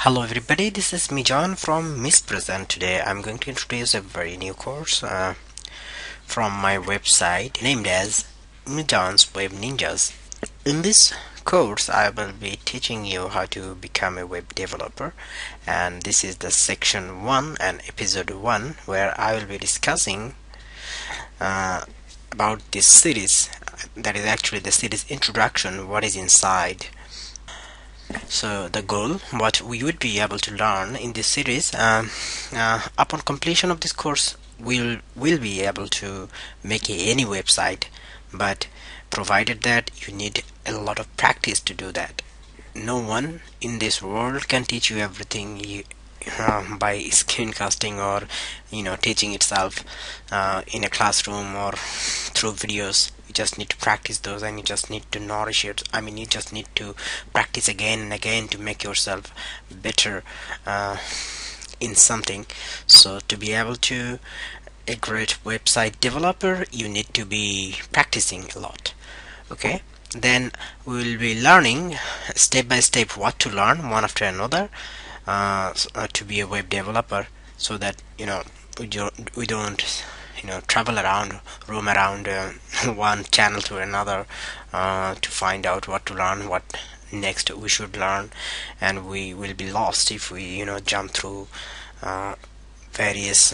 Hello everybody, this is Mizan from MizPress, and today I'm going to introduce a very new course from my website named as Mizan's Web Ninjas. In this course I will be teaching you how to become a web developer, and this is the section 1 and episode 1 where I will be discussing about this series. That is actually the series introduction, what is inside. So the goal, what we would be able to learn in this series, upon completion of this course, we'll be able to make any website, but provided that you need a lot of practice to do that. No one in this world can teach you everything by screencasting or teaching itself in a classroom or through videos. You just need to practice those, and you just need to nourish it. You just need to practice again and again to make yourself better in something. So to be able to a great website developer, you need to be practicing a lot. Okay, then we will be learning step by step what to learn one after another to be a web developer, so that we don't travel around, roam around one channel to another to find out what to learn, what next we should learn, and we will be lost if we jump through various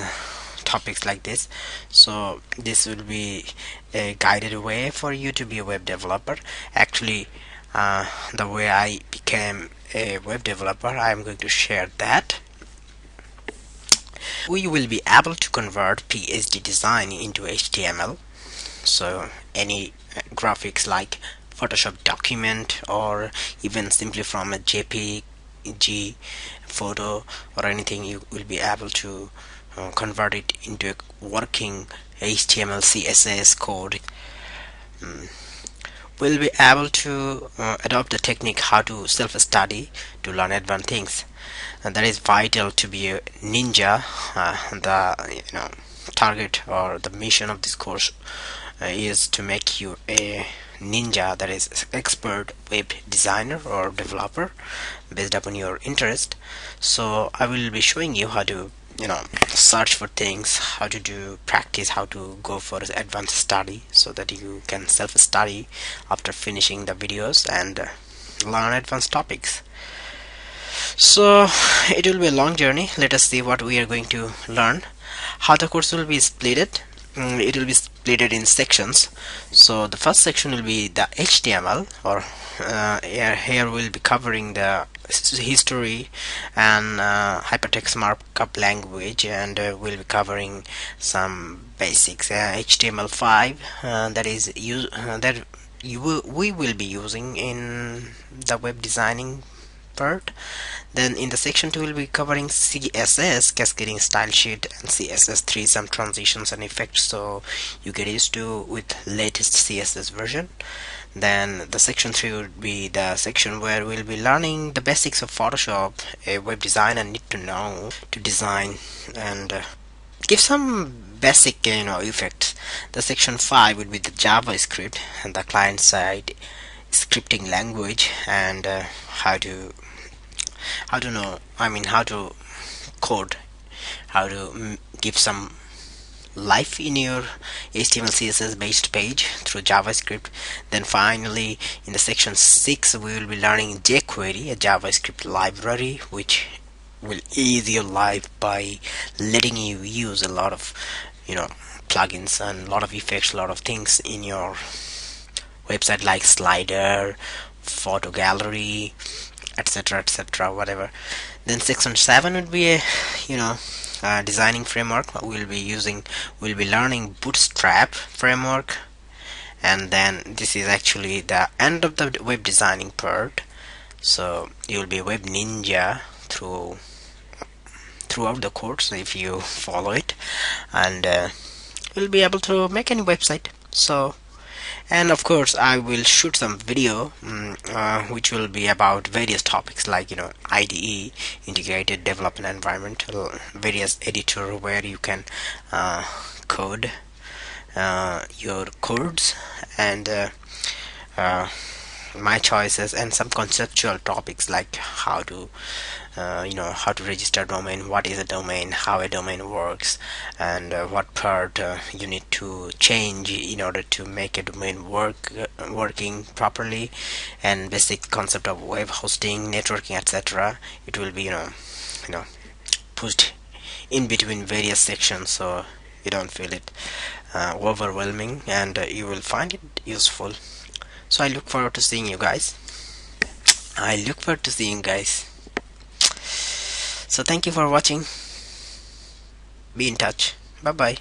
topics like this. So this will be a guided way for you to be a web developer. Actually, the way I became a web developer, I am going to share that. We will be able to convert PSD design into HTML. So any graphics like Photoshop document, or even simply from a JPG photo or anything, you will be able to convert it into a working HTML CSS code. We'll be able to adopt the technique how to self-study to learn advanced things, and that is vital to be a ninja. The target or the mission of this course is to make you a ninja, that is expert web designer or developer based upon your interest. So I will be showing you how to search for things, how to do practice, how to go for advanced study, so that you can self-study after finishing the videos and learn advanced topics. So it will be a long journey. Let us see what we are going to learn. How the course will be splitted. It will be splitted in sections. So the first section will be the HTML, or here we'll be covering the history and hypertext markup language, and we'll be covering some basics. HTML5 we will be using in the web designing part. Then in the section 2 we'll be covering CSS, cascading style sheet, and CSS3, some transitions and effects, so you get used to with latest CSS version. Then the section 3 would be the section where we'll be learning the basics of Photoshop. A web designer need to know to design and give some basic effects. The section 5 would be the JavaScript and the client side scripting language, and how to code, how to give some life in your HTML CSS based page through JavaScript. Then finally in the section 6 we will be learning JQuery, a JavaScript library which will ease your life by letting you use a lot of plugins and a lot of effects, a lot of things in your website, like slider, photo gallery, etc, whatever. Then section 7 would be a designing framework. We'll be learning Bootstrap Framework, and then this is actually the end of the web designing part. So you'll be a web ninja throughout the course if you follow it, and you'll be able to make any website. So, and of course I will shoot some video which will be about various topics like IDE, integrated development environment, various editor where you can code your codes, and my choices, and some conceptual topics like how to how to register a domain, what is a domain, how a domain works, and what part you need to change in order to make a domain working properly, and basic concept of web hosting, networking, etc. It will be pushed in between various sections, so you don't feel it overwhelming, and you will find it useful. So I look forward to seeing you guys. So thank you for watching. Be in touch. Bye bye.